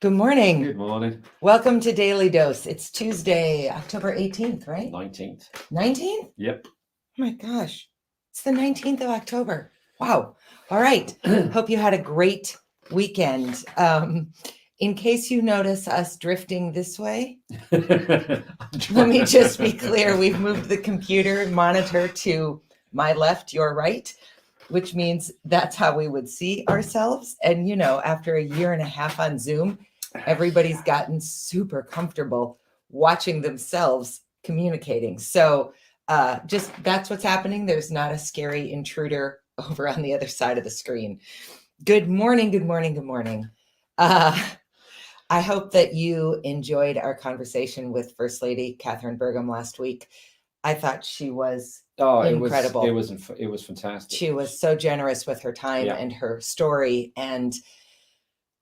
Good morning. Good morning. Welcome to Daily Dose. It's Tuesday, October 18th, right? 19th. 19th? Yep. Oh my gosh. It's the 19th of October. Wow. All right. Hope you had a great weekend. In case you notice us drifting this way, let me just be clear. We've moved the computer monitor to my left, your right, which means that's how we would see ourselves. And, you know, after a year and a half on Zoom, everybody's gotten super comfortable watching themselves communicating. So just that's what's happening. There's not a scary intruder over on the other side of the screen. Good morning, good morning, good morning. I hope that you enjoyed our conversation with First Lady Catherine Burgum last week. I thought she was incredible. It was fantastic. She was so generous with her time and her story. And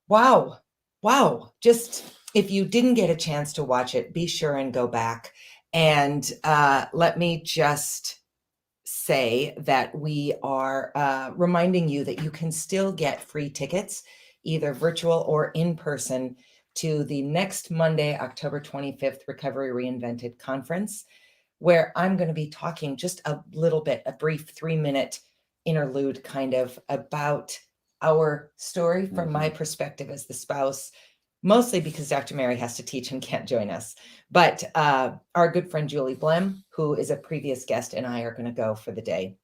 wow. Just if you didn't get a chance to watch it, be sure and go back. And let me just say that we are reminding you that you can still get free tickets, either virtual or in person, to the next Monday, October 25th, Recovery Reinvented Conference, where I'm going to be talking just a little bit, a brief 3-minute interlude kind of about our story from my perspective as the spouse, mostly because Dr. Mary has to teach and can't join us. But our good friend Julie Blem, who is a previous guest, and I are going to go for the day.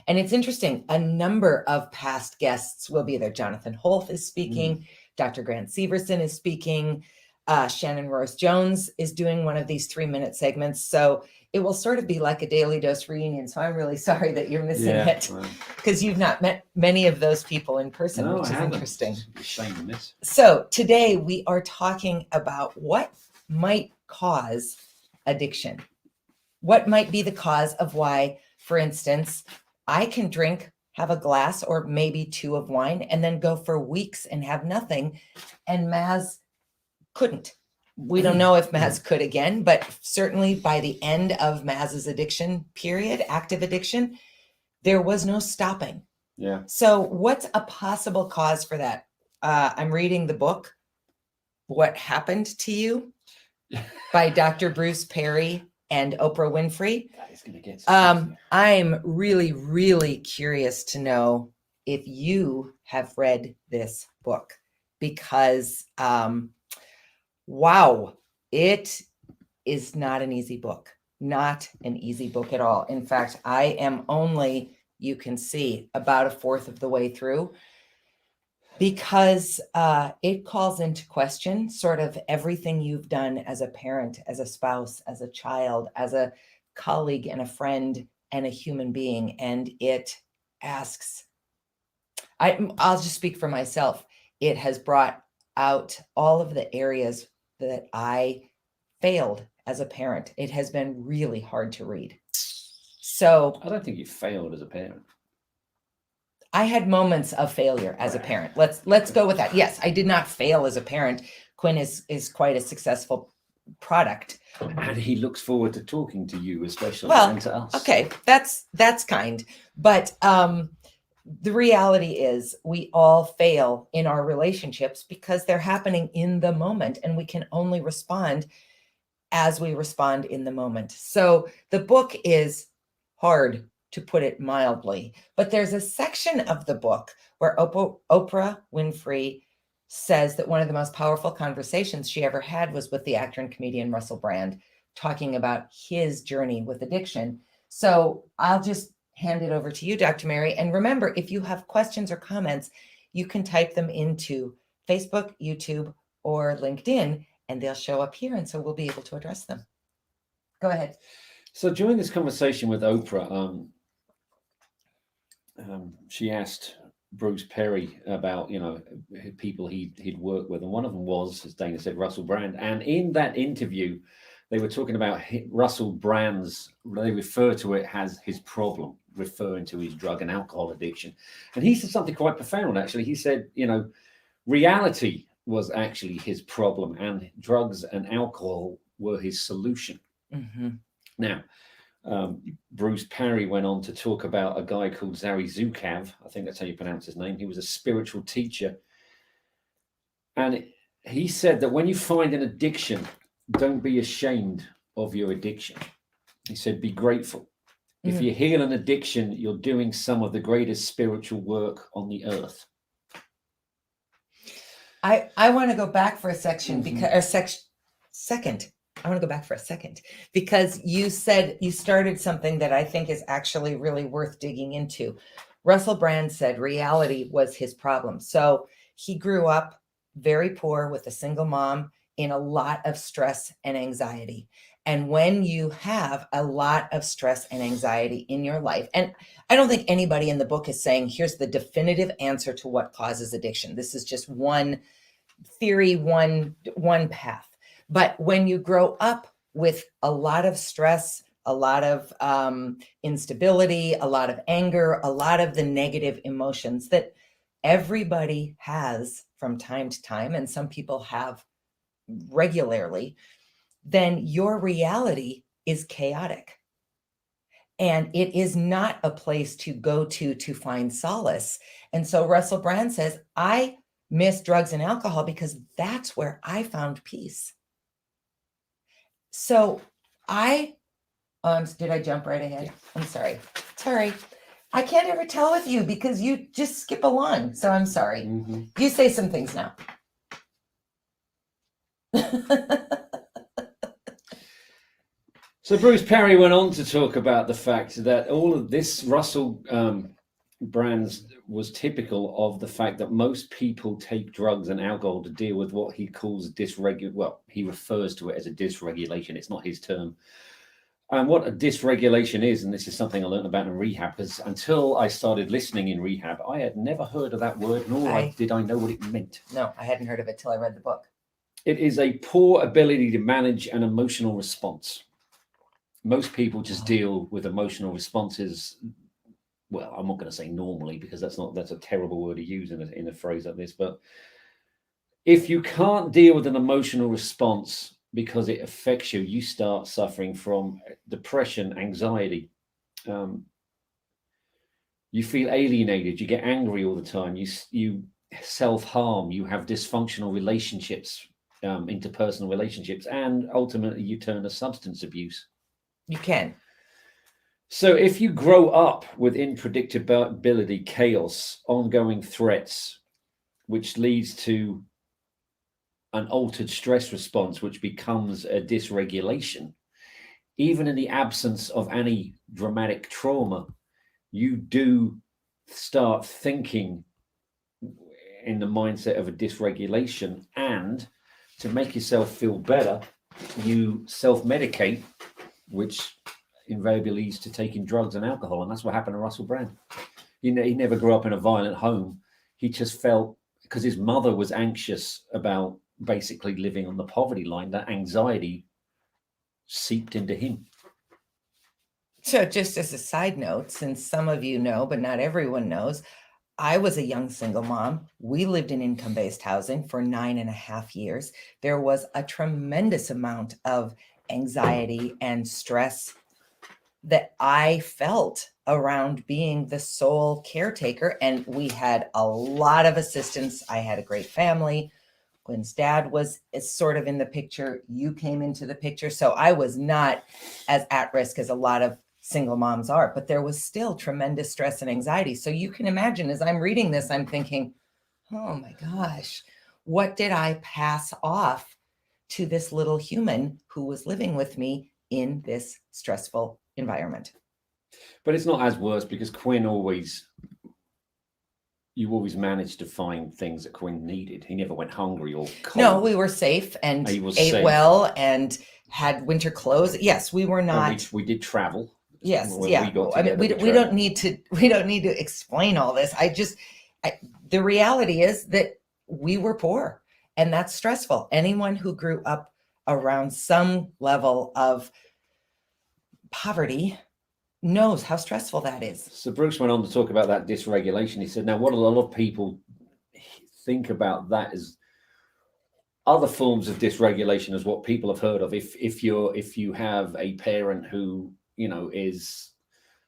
And it's interesting, a number of past guests will be there. Jonathan Holt is speaking. Dr. Grant Severson is speaking. Shannon Royce Jones is doing one of these 3-minute segments. So it will sort of be like a Daily Dose reunion. So I'm really sorry that you're missing it, because you've not met many of those people in person, which is interesting. Shame in this. So today we are talking about what might cause addiction. What might be the cause of why, for instance, I can drink, have a glass or maybe 2 of wine, and then go for weeks and have nothing. And Maz couldn't. We don't know if Maz could again, but certainly by the end of Maz's addiction period, active addiction, there was no stopping. Yeah. So what's a possible cause for that? I'm reading the book, What Happened to You, by Dr. Bruce Perry and Oprah Winfrey. That is going to get I'm really, really curious to know if you have read this book, because wow, it is not an easy book. Not an easy book at all. In fact, I am only, you can see, about 1/4 of the way through, because it calls into question sort of everything you've done as a parent, as a spouse, as a child, as a colleague and a friend and a human being. And it asks, I'll just speak for myself. It has brought out all of the areas that I failed as a parent. It has been really hard to read. So I don't think you failed as a parent. I had moments of failure as a parent. Let's go with that. Yes, I did not fail as a parent. Quinn is quite a successful product. And he looks forward to talking to you, especially, and to us. Okay, that's kind. But the reality is we all fail in our relationships because they're happening in the moment, and we can only respond as we respond in the moment. So the book is hard, to put it mildly, but there's a section of the book where Oprah Winfrey says that one of the most powerful conversations she ever had was with the actor and comedian Russell Brand, talking about his journey with addiction. So I'll just hand it over to you, Dr. Mary. And remember, if you have questions or comments, you can type them into Facebook, YouTube, or LinkedIn, and they'll show up here. And so we'll be able to address them. Go ahead. So during this conversation with Oprah, she asked Bruce Perry about, people he'd worked with. And one of them was, as Dana said, Russell Brand. And in that interview, they were talking about Russell Brand's, they refer to it as his problem, referring to his drug and alcohol addiction. And he said something quite profound, actually. He said, reality was actually his problem, and drugs and alcohol were his solution. Mm-hmm. Now, Bruce Perry went on to talk about a guy called Zari Zukav. I think that's how you pronounce his name. He was a spiritual teacher. And he said that when you find an addiction, don't be ashamed of your addiction. He said, be grateful. If you heal an addiction, you're doing some of the greatest spiritual work on the earth. I want to go back for a section second. I want to go back for a second because you said you started something that I think is actually really worth digging into. Russell Brand said reality was his problem. So he grew up very poor with a single mom in a lot of stress and anxiety. And when you have a lot of stress and anxiety in your life, and I don't think anybody in the book is saying, here's the definitive answer to what causes addiction. This is just one theory, one path. But when you grow up with a lot of stress, a lot of instability, a lot of anger, a lot of the negative emotions that everybody has from time to time, and some people have regularly, then your reality is chaotic. And it is not a place to go to find solace. And so Russell Brand says, I miss drugs and alcohol because that's where I found peace. So did I jump right ahead? Yeah. I'm sorry. I can't ever tell with you because you just skip along. So I'm sorry. You say some things now. So Bruce Perry went on to talk about the fact that all of this Russell Brand's was typical of the fact that most people take drugs and alcohol to deal with what he calls he refers to it as a dysregulation. It's not his term. And what a dysregulation is, and this is something I learned about in rehab, because until I started listening in rehab, I had never heard of that word, nor did I know what it meant. No, I hadn't heard of it till I read the book. It is a poor ability to manage an emotional response. Most people just deal with emotional responses. Well, I'm not going to say normally because that's a terrible word to use in a phrase like this. But if you can't deal with an emotional response because it affects you, you start suffering from depression, anxiety. You feel alienated. You get angry all the time. You self-harm. You have dysfunctional relationships, interpersonal relationships, and ultimately you turn to substance abuse. You can. So if you grow up with unpredictability, chaos, ongoing threats, which leads to an altered stress response, which becomes a dysregulation, even in the absence of any dramatic trauma, you do start thinking in the mindset of a dysregulation. And to make yourself feel better, you self-medicate, which invariably leads to taking drugs and alcohol. And that's what happened to Russell Brand. He never grew up in a violent home. He just felt, because his mother was anxious about basically living on the poverty line, that anxiety seeped into him. So just as a side note, since some of you know, but not everyone knows, I was a young single mom. We lived in income-based housing for 9.5 years. There was a tremendous amount of anxiety and stress that I felt around being the sole caretaker. And we had a lot of assistance. I had a great family. Quinn's dad is sort of in the picture. You came into the picture. So I was not as at risk as a lot of single moms are, but there was still tremendous stress and anxiety. So you can imagine, as I'm reading this, I'm thinking, oh my gosh, what did I pass off to this little human who was living with me in this stressful environment? But it's not as worse because you always managed to find things that Quinn needed. He never went hungry or cold. No, we were safe and ate well and had winter clothes. Yes, we were not. We did travel. Yes, yeah. We don't need to explain all this. The reality is that we were poor, and that's stressful. Anyone who grew up around some level of poverty knows how stressful that is. So Bruce went on to talk about that dysregulation. He said, now what a lot of people think about that is other forms of dysregulation is what people have heard of. If you have a parent who, is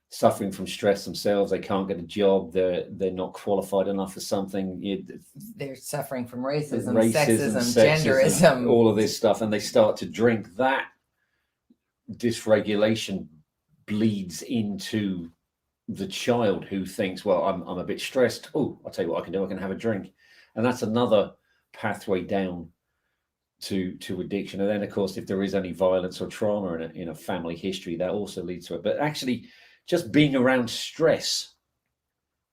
suffering from stress themselves. They can't get a job. They're not qualified enough for something. They're suffering from racism, sexism, genderism, all of this stuff, and they start to drink. That dysregulation bleeds into the child who thinks, well, I'm a bit stressed. Oh, I'll tell you what I can do. I can have a drink. And that's another pathway down to addiction. And then, of course, if there is any violence or trauma in a family history, that also leads to it. But actually, just being around stress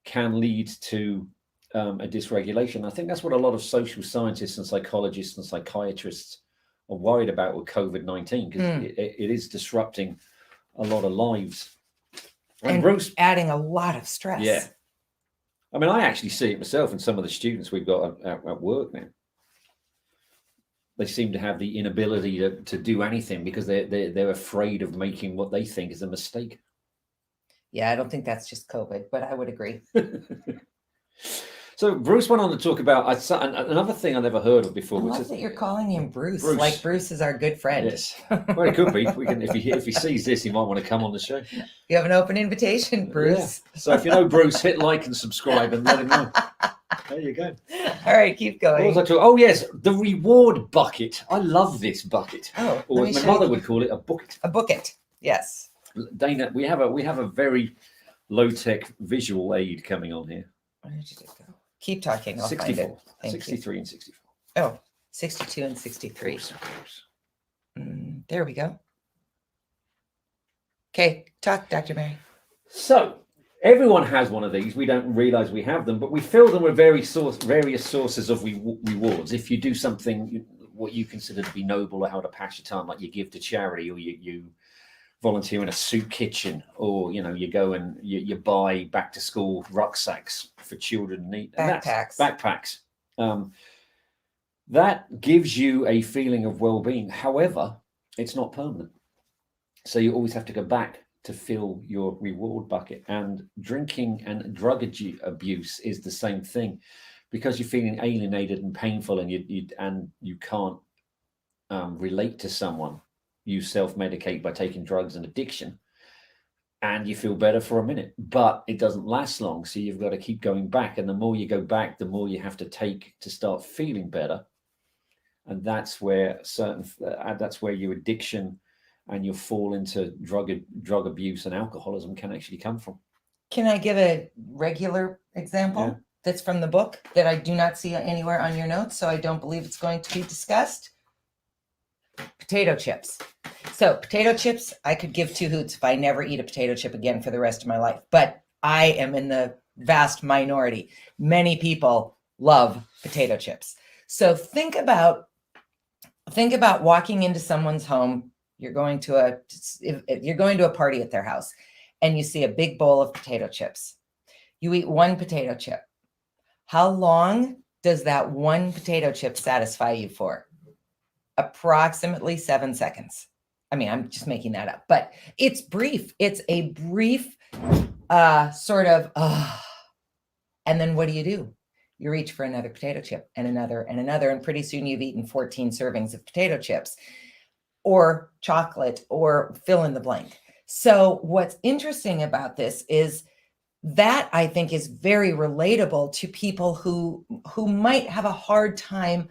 can lead to a dysregulation. I think that's what a lot of social scientists and psychologists and psychiatrists are worried about with COVID-19, because it is disrupting a lot of lives. And Bruce, adding a lot of stress. Yeah. I mean, I actually see it myself in some of the students we've got at work now. They seem to have the inability to do anything because they're afraid of making what they think is a mistake. Yeah, I don't think that's just COVID, but I would agree. So Bruce went on to talk about another thing I never heard of before. I love that you're calling him Bruce. Like Bruce is our good friend. Yes. Well, it could be. We can, if he sees this, he might want to come on the show. You have an open invitation, Bruce. Yeah. So if you know Bruce, hit like and subscribe and let him know. There you go. All right, keep going. What was I talking? Oh yes, the reward bucket. I love this bucket. Oh, or as my mother would call it, a bucket. A bucket. Yes. Dana, we have a very low-tech visual aid coming on here. Where did you go? Keep talking. I'll 64, find it. 63 and 64. Oh, 62 and 63. There we go. Okay, talk, Dr. Mary. So everyone has one of these. We don't realize we have them, but we fill them with various sources of rewards. If you do something what you consider to be noble or how to pass your time, like you give to charity, or you volunteer in a soup kitchen, or you go and you buy back to school rucksacks for children in need. Backpacks. That gives you a feeling of well-being. However, it's not permanent, so you always have to go back to fill your reward bucket. And drinking and drug abuse is the same thing, because you're feeling alienated and painful, and you can't relate to someone. You self-medicate by taking drugs and addiction, and you feel better for a minute, but it doesn't last long. So you've got to keep going back. And the more you go back, the more you have to take to start feeling better. And that's where your addiction and your fall into drug abuse and alcoholism can actually come from. Can I give a regular example that's from the book that I do not see anywhere on your notes, so I don't believe it's going to be discussed? Potato chips. So potato chips, I could give two hoots if I never eat a potato chip again for the rest of my life. But I am in the vast minority. Many people love potato chips. So think about walking into someone's home. You're going to a party at their house, and you see a big bowl of potato chips. You eat one potato chip. How long does that one potato chip satisfy you for? Approximately 7 seconds. I mean, I'm just making that up, but it's brief. It's a brief sort of, and then what do? You reach for another potato chip and another and another, and pretty soon you've eaten 14 servings of potato chips or chocolate or fill in the blank. So what's interesting about this is that I think is very relatable to people who might have a hard time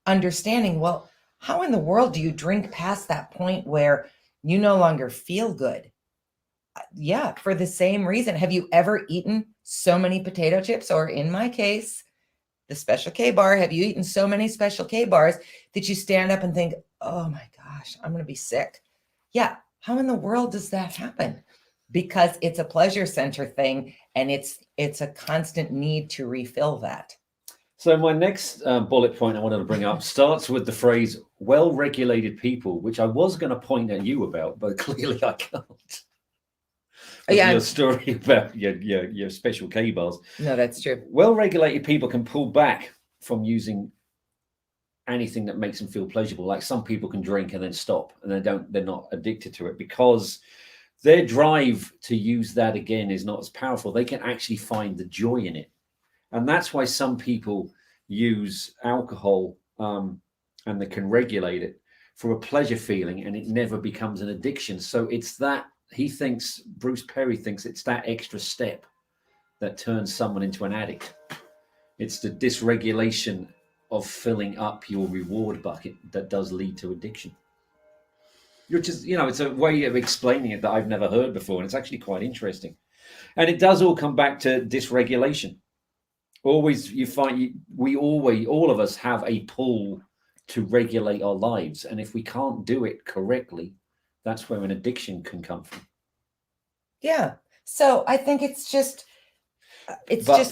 understanding, well, how in the world do you drink past that point where you no longer feel good? Yeah, for the same reason. Have you ever eaten so many potato chips, or in my case, the Special K bar, have you eaten so many Special K bars that you stand up and think, oh my gosh, I'm going to be sick? Yeah. How in the world does that happen? Because it's a pleasure center thing, and it's a constant need to refill that. So my next bullet point I wanted to bring up starts with the phrase well-regulated people, which I was going to point at you about, but clearly I can't. Your story about your Special K bars. No, that's true. Well-regulated people can pull back from using anything that makes them feel pleasurable. Like some people can drink and then stop, and they're not addicted to it, because their drive to use that again is not as powerful. They can actually find the joy in it. And that's why some people use alcohol and they can regulate it for a pleasure feeling, and it never becomes an addiction. So it's that Bruce Perry thinks it's that extra step that turns someone into an addict. It's the dysregulation of filling up your reward bucket that does lead to addiction. Which is, it's a way of explaining it that I've never heard before, and it's actually quite interesting. And it does all come back to dysregulation. Always, you find all of us have a pull to regulate our lives, and if we can't do it correctly, that's where an addiction can come from. Yeah. So I think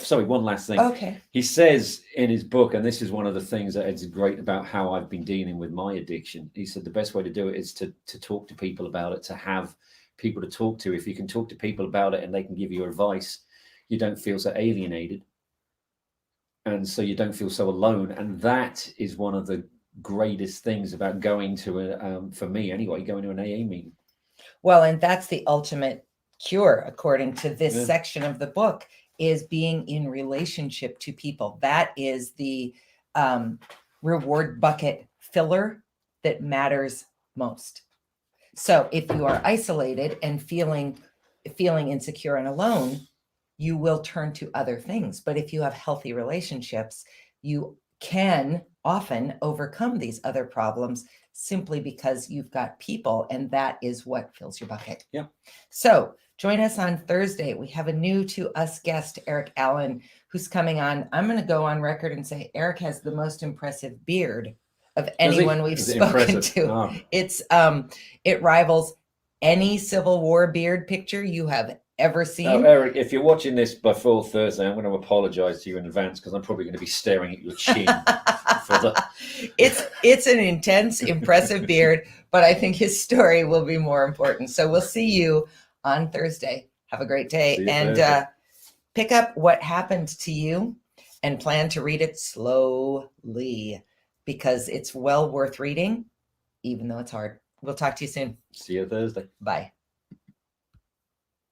sorry, one last thing. Okay. He says in his book, and this is one of the things that is great about how I've been dealing with my addiction. He said the best way to do it is to talk to people about it, to have people to talk to. If you can talk to people about it and they can give you advice, you don't feel so alienated. And so you don't feel so alone. And that is one of the greatest things about going to for me anyway, going to an AA meeting. Well, and that's the ultimate cure, according to this section of the book, is being in relationship to people. That is the reward bucket filler that matters most. So if you are isolated and feeling insecure and alone, you will turn to other things. But if you have healthy relationships, you can often overcome these other problems simply because you've got people, and that is what fills your bucket. Yeah. So join us on Thursday. We have a new to us guest, Eric Allen, who's coming on. I'm going to go on record and say Eric has the most impressive beard of anyone we've spoken to. Oh. It rivals any Civil War beard picture you have ever seen. Oh, Eric, if you're watching this before Thursday, I'm going to apologize to you in advance because I'm probably going to be staring at your chin. It's an intense, impressive beard, but I think his story will be more important. So we'll see you on Thursday. Have a great day, and pick up What Happened to You and plan to read it slowly because it's well worth reading, even though it's hard. We'll talk to you soon. See you Thursday. Bye.